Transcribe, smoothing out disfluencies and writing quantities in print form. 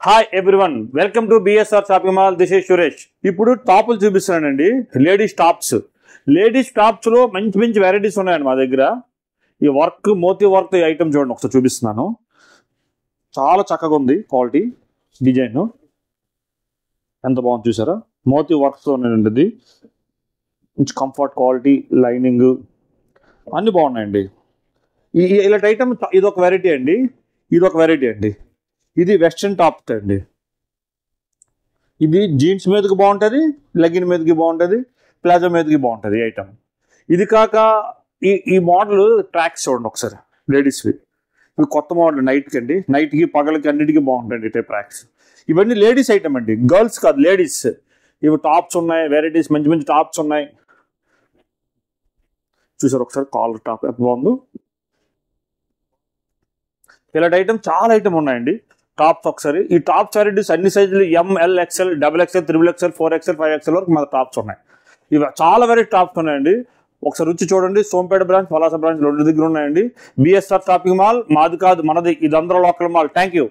Hi everyone, welcome to BSR shopping mall. This is Suresh. ఇప్పుడు టాపులు చూపిస్తున్నానండి. Ladies tops లో మంచి మంచి వెరైటీస్ ఉన్నాయండి మా దగ్గర. ఈ వర్క్, మోతీ వర్క్ ఐటమ్ చూడండి, ఒకసారి చూపిస్తున్నాను. చాలా చక్కగా ఉంది, క్వాలిటీ డిజైన్ ఎంత బాగుంది చూసారా. మోతీ వర్క్స్ ఉన్నాయండి. మంచి కంఫర్ట్, క్వాలిటీ, లైనింగ్ అన్ని బాగున్నాయండి. ఇలాంటి ఐటమ్ ఇదొక వెరైటీ అండి. ఇది వెస్ట్రన్ టాప్ అండి. ఇది జీన్స్ మీదకి బాగుంటుంది, లెగిన్ మీదకి బాగుంటుంది, ప్లాజో మీదకి బాగుంటుంది ఐటమ్. ఇది కాక ఈ మోడల్ ట్రాక్స్ చూడండి ఒకసారి, లేడీస్వి. ఇవి కొత్త మోడల్, నైట్కి పగలకి అన్నిటికీ బాగుంటాయండి టైప్ ట్రాక్స్. ఇవన్నీ లేడీస్ ఐటమ్ అండి, గర్ల్స్ కాదు, లేడీస్. ఇవి టాప్స్ ఉన్నాయి, వెరైటీస్ మంచి మంచి టాప్స్ ఉన్నాయి. చూసారు ఒకసారి, కాలర్ టాప్ ఎంత బాగుందో. ఇలాంటి ఐటమ్ చాలా ఐటమ్ ఉన్నాయండి. టాప్స్ ఒకసారి, ఈ టాప్స్ వెరైటీస్ అన్ని సైజులు ML, XL, XXL, XXL, 4XL, 5XL వరకు మన టాప్స్ ఉన్నాయి. ఇవి చాలా వెరైటీ టాప్స్ ఉన్నాయండి. ఒకసారి వచ్చి చూడండి. సోంపేట బ్రాంచ్, పలాస బ్రాంచ్ రెండు దగ్గర ఉన్నాయండి. బిఎస్ఆర్ షాపింగ్ మాల్ మాది కాదు, మనది. ఇది అందరూ లోకల్ మాల్. Thank you.